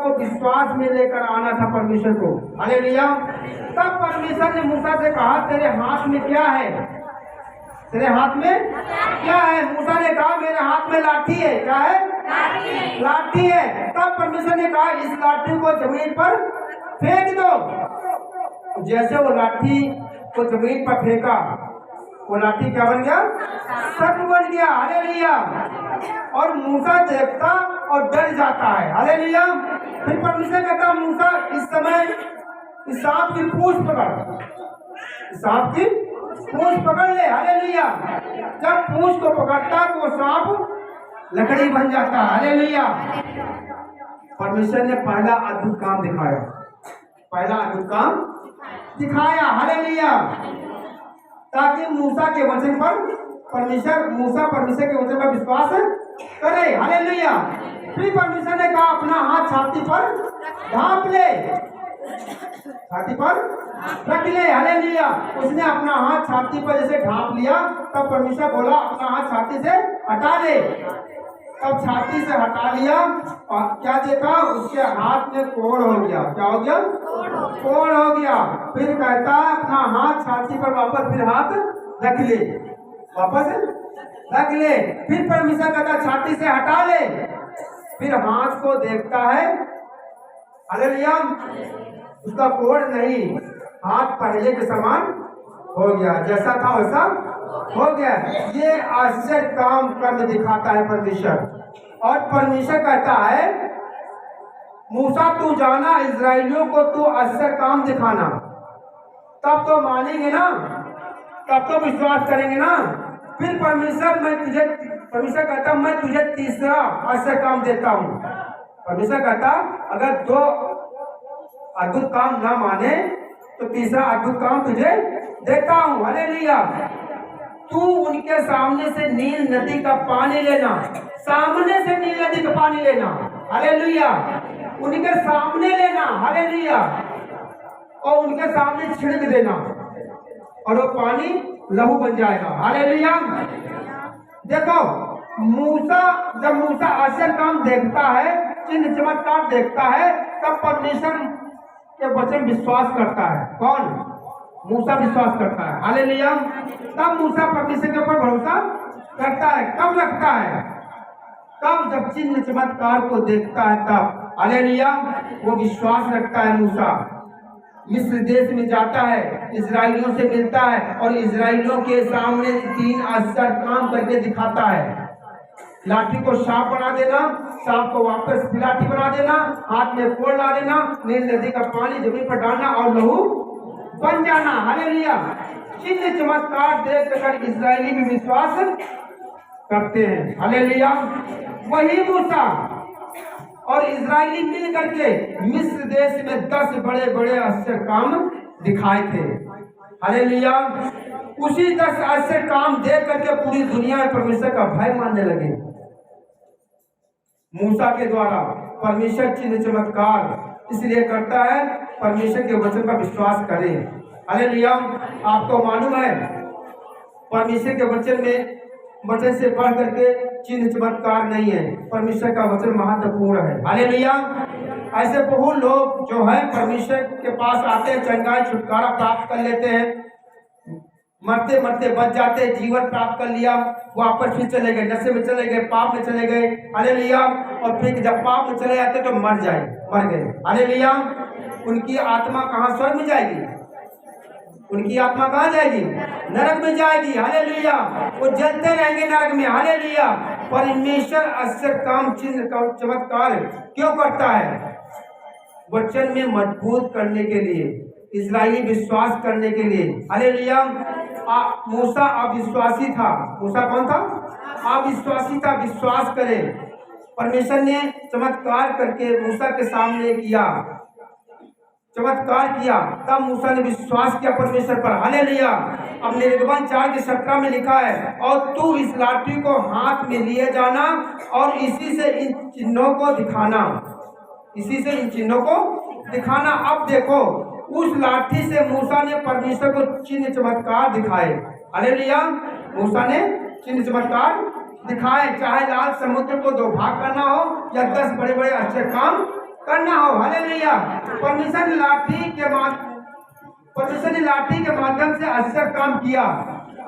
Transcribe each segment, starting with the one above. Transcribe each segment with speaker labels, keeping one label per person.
Speaker 1: को विश्वास में लेकर आना था परमेश्वर को। हालेलुया। तब परमेश्वर ने मूसा से कहा तेरे हाथ में क्या है? तेरे हाथ में क्या है? मूसा ने कहा मेरे हाथ में लाठी है। क्या है? लाठी है। तब परमेश्वर ने कहा इस लाठी को जमीन पर फेंक दो। जैसे वो लाठी को जमीन पर फेंका, वो लाठी क्या बन गया? सर्प बन गया। हालेलुया। और मूसा देखता और डर जाता है। हालेलुया। फिर परमेश्वर कहता मूसा इस समय इस सांप की पूंछ पकड़, सांप की पूंछ पकड़ ले। हालेलुया। जब पूंछ को पकड़ता तो वो सांप लकड़ी बन जाता। हालेलुया। परमेश्वर ने पहला अद्भुत काम दिखाया, पहला अद्भुत काम दिखाया। हालेलुया। ताकि मूसा के वचन पर मूसा परमेश्वर के वचन पर विश्वास करे। हालेलुया। फिर परमेश्वर ने कहा अपना हाथ छाती पर ढांप ले, छाती पर रख ले। हालेलुया। उसने अपना हाथ छाती पर जैसे ढांप लिया, तब परमेश्वर बोला अपना हाथ छाती से हटा ले। तब छाती से हटा लिया और क्या देखा? उसके हाथ में कोढ़ हो गया। क्या हो गया? कोढ़ हो गया। फिर कहता अपना हाथ छाती पर वापस फिर हाथ रख ले, वापस रख ले। फिर परमेश्वर कहता छाती से हटा ले। फिर हाथ को देखता है। हालेलुया। उसका कोढ़ नहीं, हाथ पहले के समान हो गया, जैसा था वैसा हो गया। ये आश्चर्य काम करके दिखाता है परमेश्वर। और परमेश्वर कहता है मूसा तू जाना इस्राएलियों को तू आश्चर्य काम दिखाना, तब तो मानेंगे ना, तब तो विश्वास करेंगे ना। फिर परमेश्वर कहता मैं तुझे तीसरा आश्चर्य काम देता हूँ। परमेश्वर कहता अगर 2 अद्भुत काम ना माने तो तीसरा अद्भुत काम तुझे देता हूँ। हालेलुया। तू उनके सामने से नील नदी का पानी लेना, सामने से नील नदी का पानी लेना। हालेलुया। उनके सामने लेना। हालेलुया। और उनके सामने छिड़क देना और वो पानी लहू बन जाएगा। हालेलुया। देखो जब मूसा आश्चर्य काम देखता है, चिन्ह चमत्कार देखता है, तब परमेश्वर के वचन विश्वास करता है। कौन? मूसा विश्वास करता है। हालेलुया। तब मूसा परमेश्वर के ऊपर भरोसा करता है। कब रखता है? तब जब चिन्ह चमत्कार को देखता है तब। हालेलुया। वो विश्वास रखता है। मूसा मिस्र देश में जाता है, इजराइलियों से मिलता है और इजराइलियों के सामने 3 आश्चर्य काम करके दिखाता है। लाठी को सांप बना देना, सांप को वापस लाठी बना देना, हाथ में कोढ़ ला देना, नील नदी का पानी जमीन पर डालना और लहू बन जाना। हालेलुया। चिन्ह चमत्कार देखकर इजरायली भी विश्वास करते हैं। हालेलुया। वही मूसा और इजरायली मिल करके मिस्र देश में 10 बड़े बड़े आश्चर्य काम दिखाए थे। हालेलुया। उसी 10 आश्चर्य काम देख करके पूरी दुनिया में परमेश्वर का भय मानने लगे। मूसा के द्वारा परमेश्वर चिन्ह चमत्कार इसलिए करता है परमेश्वर के वचन पर विश्वास करें। हालेलुया। आपको मालूम है परमेश्वर के वचन से बढ़ करके चिन्ह चमत्कार नहीं है। परमेश्वर का वचन महत्वपूर्ण है। हालेलुया। ऐसे बहुत लोग जो है परमेश्वर के पास आते हैं, चंगाई छुटकारा प्राप्त कर लेते हैं, मरते मरते बच जाते, जीवन प्राप्त कर लिया, वापस फिर चले गए, नशे में चले गए, पाप में चले गए। हालेलुया। और फिर जब पाप में चले जाते तो मर गए। हालेलुया। उनकी आत्मा कहाँ? स्वर्ग में जाएगी। उनकी आत्मा कहाँ जाएगी? नरक में जाएगी। हालेलुया। वो जलते रहेंगे नरक में। हालेलुया। परमेश्वर आश्चर्य काम चिन्ह चमत्कार क्यों करता है? वचन में मजबूत करने के लिए, इस्राएली विश्वास करने के लिए। हालेलुया। मूसा अविश्वासी था। मूसा कौन था? अविश्वासी था। विश्वास करे। परमेश्वर ने चमत्कार करके मूसा के सामने किया, चमत्कार किया, तब मूसा ने विश्वास किया परमेश्वर पर। हालेलुया। अब निर्गमन 4:17 में लिखा है और तू इस लाठी को हाथ में लिए जाना और इसी से इन चिन्हों को दिखाना, इसी से इन चिन्हों को दिखाना। अब देखो उस लाठी से मूसा ने परमेश्वर को चिन्ह चमत्कार दिखाए। हालेलुया। मूसा ने चिन्ह चमत्कार दिखाए, चाहे लाल समुद्र को 2 भाग करना हो या 10 बड़े बड़े आश्चर्य काम करना हो। हालेलुया। परमेश्वर ने लाठी के माध्यम से आश्चर्य काम किया।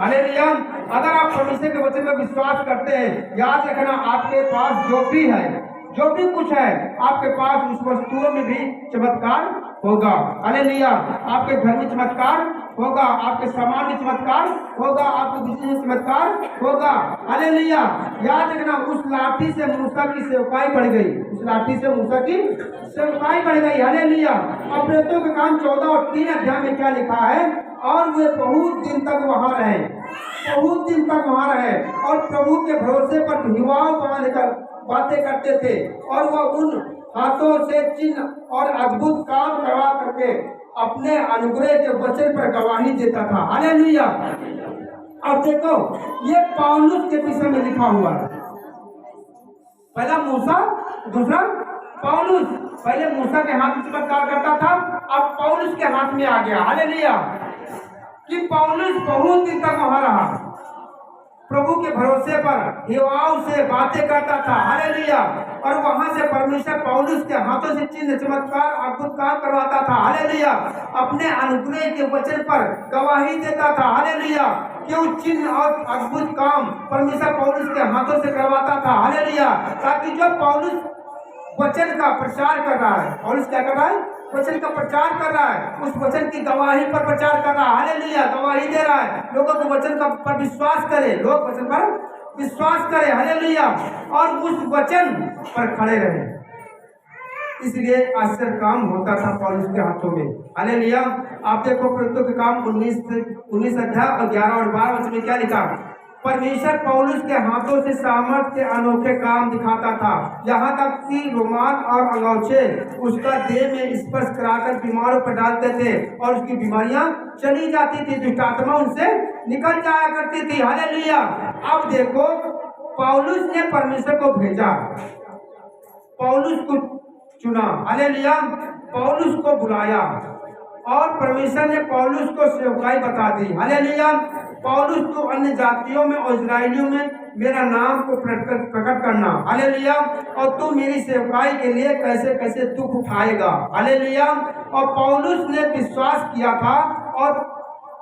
Speaker 1: हालेलुया। अगर आप परमेश्वर के वचन में विश्वास करते हैं, याद रखना आपके पास जो भी है, जो भी कुछ है, आपके पास उस वस्तुओं में भी चमत्कार होगा। हालेलुया। आपके घर में चमत्कार होगा, आपके सामान में चमत्कार होगा, आपके बिजनेस में चमत्कार होगा। हालेलुया। याद रखना उस लाठी से मूसा की सेवकाई बढ़ गई, उस लाठी से मूसा की सेवकाई बढ़ गई। हालेलुया। अब प्रेरितों के काम 14 और 3 अध्याय में क्या लिखा है? और वे बहुत दिन तक वहां रहे, बहुत दिन तक वहां रहे और प्रभु के भरोसे पर हिवाव बांधकर बातें करते थे, और वह उन हाथों से चिन्ह और अद्भुत काम करवा करके अपने अनुग्रह के वचन पर गवाही देता था। हालेलुया। अब देखो ये पौलुस के विषय में लिखा हुआ है। पहला मूसा, दूसरा पौलुस। पहले मूसा के हाथ में चमत्कार करता था, अब पौलुस के हाथ में आ गया। हालेलुया। कि पौलुस बहुत दिन तक वहां रहा, प्रभु के भरोसे पर हिवाव से बातें करता था। हालेलुया। और वहां से परमेश्वर पौलुस के हाथों से चिन्ह चमत्कार अद्भुत काम करवाता था। हालेलुया। अपने अनुग्रह के वचन पर गवाही देता था। हालेलुया। क्यों चिन्ह और अद्भुत काम परमेश्वर पौलुस के हाथों से करवाता था। हालेलुया। ताकि जो पौलुस वचन का प्रचार कर रहा है, पौलुस क्या कर रहा है? वचन का प्रचार कर रहा है, उस वचन की गवाही पर प्रचार कर रहा है। हालेलुया। गवाही दे रहा है, लोगों को वचन का पर विश्वास करे, लोग वचन पर विश्वास करें। हालेलुया। और उस वचन पर खड़े रहे, इसलिए आश्चर्य काम होता था पौलुस के हाथों में। हालेलुया। आप देखो प्रेरितों के काम 19 अध्याय और 11 और 12 वचन में क्या लिखा? परमेश्वर पौलुस के हाथों से सामर्थ के अनोखे काम दिखाता था, यहाँ तक कि रुमाल और अंगूछे उसका देह में स्पर्श कराकर बीमारों पर डालते थे और उसकी बीमारियां चली जाती थी, दुष्ट आत्मा उनसे निकल जाया करती थी। हालेलुया। अब देखो पौलुस ने परमेश्वर को भेजा, पौलुस को चुना। हालेलुया। पौलुस को बुलाया और परमेश्वर ने पौलुस को सेवकाई बता दी। हालेलुया। पौलुस को अन्य जातियों में और इस्राएलियों में मेरा नाम को प्रकट करना। हालेलुया। और तू मेरी सेवकाई के लिए कैसे कैसे दुख उठाएगा। हालेलुया। और पौलुस ने विश्वास किया था और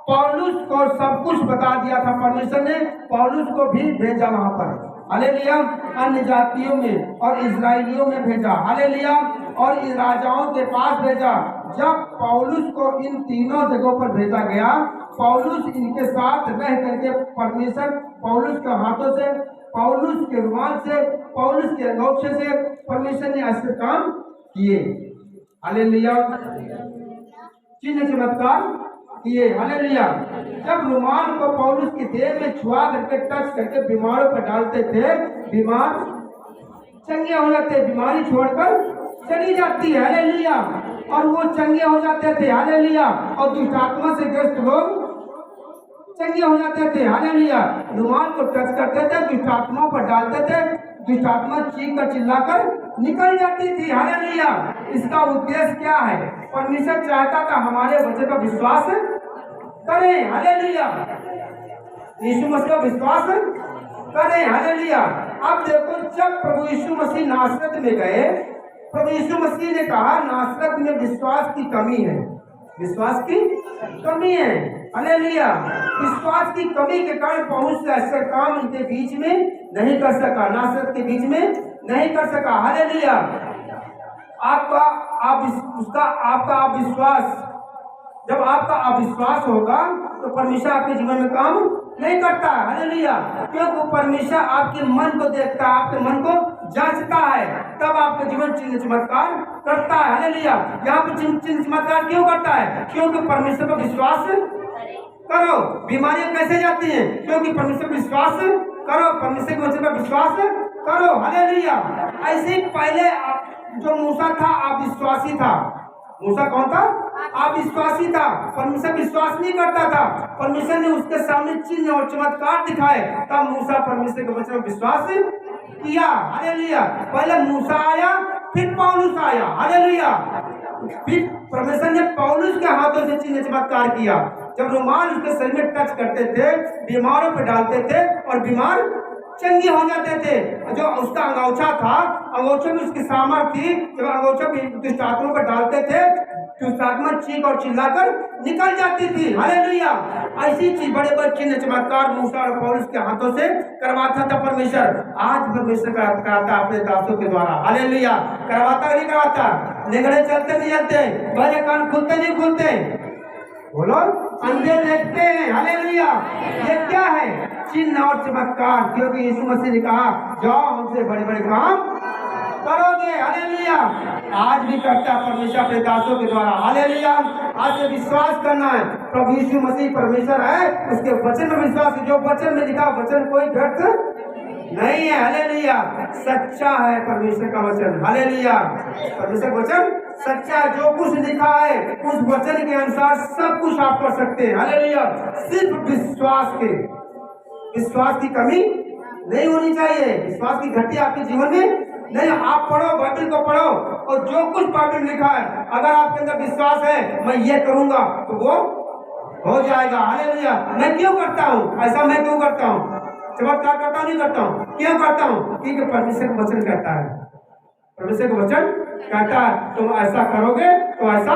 Speaker 1: पौलुस को सब कुछ बता दिया था। परमेश्वर ने पौलुस को भी भेजा वहां पर। हालेलुया। अन्य जातियों में और इस्राएलियों में भेजा। हालेलुया। और इन राजाओं के पास भेजा। जब पौलुस को इन तीनों जगहों पर भेजा गया, पौलुस इनके साथ रह करके परमेश्वर पौलुस के हाथों से, पौलुस के रुमाल से, पौलुस के अंगूछे से परमेश्वर ने ऐसे काम किए। हालेलुया। चिन्ह चमत्कार किए। हालेलुया। जब रुमाल को पौलुस की देह में छुआ करके टच करके बीमारों पर डालते थे, बीमार चंगे हो जाते, बीमारी छोड़कर चली जाती है। हालेलुया। और वो चंगे हो जाते थे। हालेलुया। और दुष्ट आत्मा से ग्रस्त लोग चंगे हो जाते थे। हालेलुया। रुमाल को टच करते थे, दुष्ट आत्मा पर डालते थे, दुष्ट आत्मा चीख कर चिल्लाकर निकल जाती थी। हालेलुया। इसका उद्देश्य क्या है? परमेश्वर चाहता था हमारे वचन पर विश्वास करें। हालेलुया। यीशु मसीह पर विश्वास करें। हालेलुया। अब देखो जब प्रभु यीशु मसीह नासरत में गए, प्रभु यीशु मसीह ने कहा नासरत में विश्वास की कमी है, विश्वास की कमी है। हालेलुया। विश्वास की कमी के कारण बहुत से ऐसे काम उनके बीच में नहीं कर सका, नासरत के बीच में नहीं कर सका। हालेलुया। आपका अविश्वास, जब आपका अविश्वास होगा तो परमेश्वर आपके जीवन में काम नहीं करता है। हालेलुया। क्योंकि परमेश्वर आपके मन को देखता है, आपके मन को जांचता है, तब आपके जीवन चिन्ह चमत्कार करता है। हालेलुया। यहाँ पे चिन्ह चमत्कार क्यों करता है? क्योंकि परमेश्वर पर विश्वास करो। बीमारियां कैसे जाती हैं? क्योंकि परमेश्वर पर विश्वास करो, परमेश्वर के वचन पर विश्वास करो। हालेलुया। ऐसे ही पहले जो मूसा था अविश्वासी था। मूसा कौन था? अविश्वासी था, परमेश्वर विश्वास नहीं करता था। परमेश्वर ने उसके सामने चिन्ह और चमत्कार दिखाए, तब मूसा परमेश्वर के वचन पर विश्वास किया। हालेलुया। पहले मूसा आया, फिर पौलुस आया। हालेलुया। फिर परमेश्वर ने पौलुस के हाथों से चिन्ह चमत्कार किया। जब रुमाल उसके शरीर में टच करते थे, बीमारों पर डालते थे और बीमार चंगे हो जाते थे। जो उसका अंगोछा था, अंगोछे में उसकी सामर्थ्य थी, जब अंगोछा में दुष्ट आत्मा को डालते थे, दुष्ट आत्मा चीख और चिल्लाकर निकल जाती थी। हालेलुया। ऐसी चीज बड़े बड़े चिन्ह चमत्कार मूसा और पौलुस के हाथों से करवाता था परमेश्वर। आज परमेश्वर कराता अपने दासों के द्वारा। हालेलुया। करवाता नहीं करवाता? निगड़े चलते नहीं चलते, बड़े कान खुलते नहीं खुलते, बोलो अंधे देखते हैं। हालेलुया। ये क्या है? चिन्ह और चमत्कार, क्योंकि यीशु मसीह ने कहा जाओ हमसे बड़े बड़े काम करोगे। हालेलुया। आज भी करता है परमेश्वर अपने दासों के द्वारा। हालेलुया। आज से विश्वास करना है प्रभु यीशु मसीह परमेश्वर है, उसके वचन में विश्वास, जो वचन में लिखा वचन कोई व्यर्थ नहीं है। हालेलुया। सच्चा है परमेश्वर का वचन। हालेलुया। परमेश्वर का वचन सच्चा है। जो कुछ लिखा है उस वचन के अनुसार सब कुछ आप कर सकते हैं। हालेलुया। सिर्फ विश्वास की कमी नहीं होनी चाहिए, विश्वास की घटी आपके जीवन में नहीं। आप पढ़ो, बाइबल को पढ़ो, और जो कुछ बाइबल में लिखा है, अगर आपके अंदर विश्वास है मैं ये करूंगा तो वो हो जाएगा। हालेलुया। मैं क्यों करता हूँ ऐसा? मैं क्यों करता हूँ? चमत्कार करता नहीं करता हूँ? क्यों करता हूँ? क्योंकि परमेश्वर का वचन कहता है, परमेश्वर का वचन कहता है तुम ऐसा करोगे तो ऐसा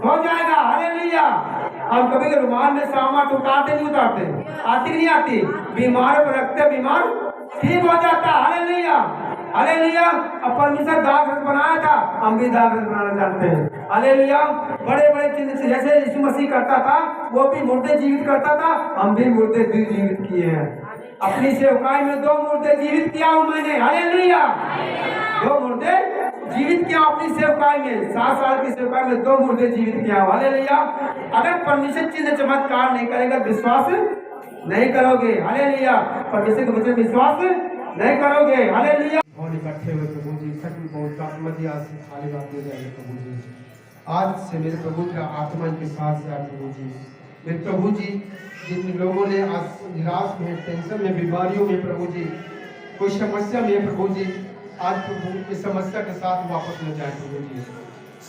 Speaker 1: हो जाएगा। हालेलुया। हम कभी रुमाल में सामान उतारते नहीं उतारते? आती नहीं आती? बीमार पर रखते, बीमार ठीक हो जाता। हालेलुया। हालेलुया। अब परमेश्वर दाग बनाया था, हम भी दाग बनाना जानते हैं। हालेलुया। बड़े बड़े चिन्ह जैसे यीशु मसीह करता था, वो भी मुर्दे जीवित करता था, हम भी मुर्दे जीवित किए हैं। अपनी सेवकाई में 2 मुर्दे जीवित किया हूं मैंने। हालेलुया। 2 मुर्दे जीवित किया अपनी सेवकाई में। 7 साल की सेवकाई में 2 मुर्दे जीवित किया। हालेलुया। अगर परमेश्वर चिन्ह चमत्कार नहीं करेगा, विश्वास नहीं करोगे। हालेलुया। परमेश्वर के वचन विश्वास नहीं करोगे। हालेलुया। और इकट्ठे हुए प्रभु जी, सच में बहुत आत्मदी आज से खाली बात हो जाएगी प्रभु जी। आज से मेरे प्रभु का आत्मा इनके साथ जाए प्रभु जी। मेरे प्रभु जी, जिन लोगों ने आज निराश में, टेंशन में, बीमारियों में प्रभु जी, कोई समस्या में प्रभु जी, आज प्रभु इस समस्या के साथ वापस हो जाए प्रभु जी।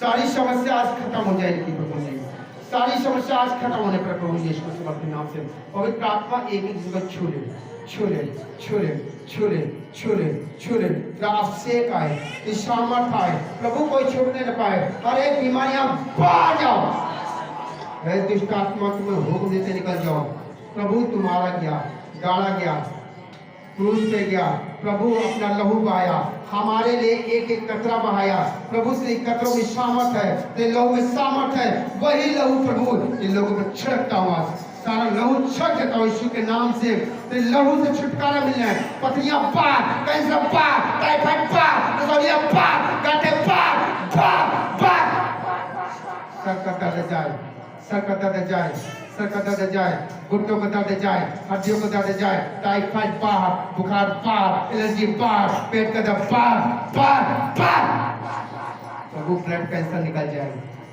Speaker 1: सारी समस्या आज खत्म हो जाएगी प्रभु जी। सारी समस्या आज खत्म होने पर प्रभु यीशु मसीह के नाम से पवित्र आत्मा एक एक जगह छू ले, छू ले, छू ले, छू ले, छू ले, छू ले। अभिषेक आए, सामर्थ आए, प्रभु कोई छोड़ने न पाए। हर एक बीमारियां बाहर जाओ। दुष्ट आत्मा तुम्हें हुक्म देते निकल जाओ। प्रभु तुम्हारा गया, गाड़ा गया, क्रूस पे गया, प्रभु अपना लहू बहाया, हमारे लिए एक एक कतरा बहाया। प्रभु से कतरों में सामर्थ है, ते लहू में सामर्थ है। वही लहू प्रभु इन लोगों को छिड़कता हुआ, सारा लहू छिड़क देता हूँ यीशु के नाम से। ते लहू से छुटकारा मिलना है। पथरियां पार, कैंसर पार, टाइफाइड पार, रसोलिया पार, गांठे पार, पार, पार। सर का दर्द जाए, सर का दर्द जाए, सर का दर्द जाए, घुटनों का दर्द जाए, हड्डियों का दर्द जाए, टाइफाइड पार, बुखार पार, एलर्जी पार, पेट का दर्द पार, पार, पार। प्रभु ब्लड कैंसर निकल जाए,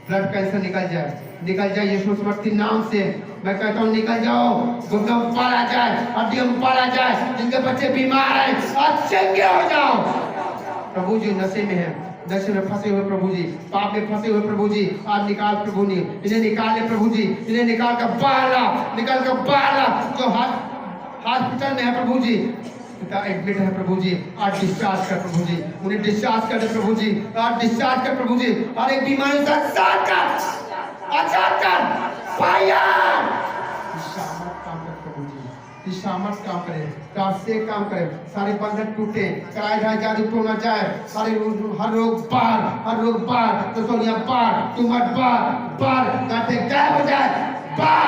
Speaker 1: ब्लड कैंसर निकल जाए, निकल जाए यीशु मसीह नाम से। मैं कहता हूँ निकल जाओ। घुटनों में पाला जाए, हड्डियों में पाला जाए, जिनके बच्चे बीमार हैं आज चंगे हो जाओ। प्रभु जी नशे में है, नशे में फंसे हुए प्रभु जी, पाप में फंसे हुए प्रभु जी, आज निकाल प्रभु ने, इन्हें निकाले प्रभु जी, इन्हें निकाल कर बाहर ला, निकाल कर बाहर ला। जो हॉस्पिटल में है प्रभु जी, पिता एडमिट है प्रभु जी, आज डिस्चार्ज कर प्रभु जी, उन्हें डिस्चार्ज कर दे प्रभु जी, आज डिस्चार्ज कर प्रभु जी। हर एक बीमारी से आजाद कर, आजाद कर, फायर। काम कर प्रभु जी, सामर्थ काम करे, से काम करे, सारे बंधन टूटे, कराए जाए, जादू टूटना जाए, सारे हर रोग पार, हर रोग पार, रसोलियां पार, ट्यूमर पार, पार, गांठे गायब हो जाए, पार,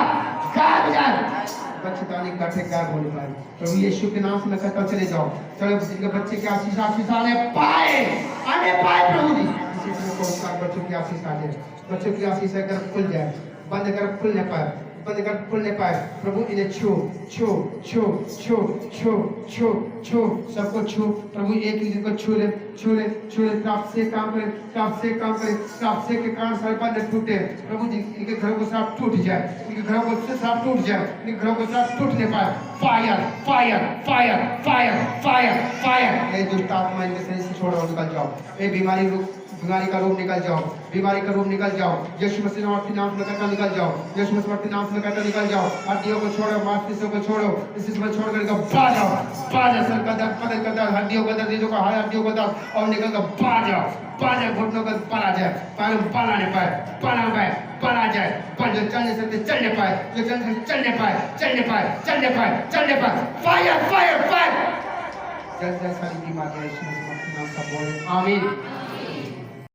Speaker 1: गायब हो जाए। बच्चे गांठे गायब होने पाए प्रभु यीशु के नाम से मैं कहता हूं चले जाओ। चलो जिनके बच्चे की आशीष आने पाए, आने पाए प्रभु जी। इसी तरह को बच्चों की आशीष आ जाए, बच्चों की आशीष अगर खुल जाए, बंद कर खुल नहीं पाए, बंद कर खुल नहीं पाए। प्रभु इन्हें छू छू छू छू छू छू छू, सबको छू प्रभु, एक एक को छू ले, छू ले, छू ले। प्राप्त से काम करे, प्राप्त से काम करे, प्राप्त से के कारण सारे बंधन टूटे प्रभु जी। इनके घरों को साफ टूट जाए, इनके घरों को साफ टूट जाए, इनके घरों को साफ टूट नहीं पाए। Fire fire fire fire fire fire. ये दुष्ट आत्मा इनके शरीर से छोड़ो, निकल जाओ। ये बीमारी बीमारी का रोग निकल जाओ, बीमारी का रोग निकल जाओ, यीशु मसीह नाम से कहता निकल जाओ, यीशु मसीह नाम से कहता निकल जाओ, हड्डियों को छोड़ो, मांसपेशियों को छोड़ो, इस में छोड़ कर पा जाओ, सर का दर्द, कमर का दर्द, हड्डियों का दर्द, हड्डियों का दर्द और निकल कर पा जाओ, घुटनों का पला जाए, पाला नहीं पाए, पला जाए, जो चलने सकते चलने पाए, जो चलने सकते चलने पाए, फायर, जैसे सारी बीमारियां यीशु मसीह नाम से बोले, आमीन।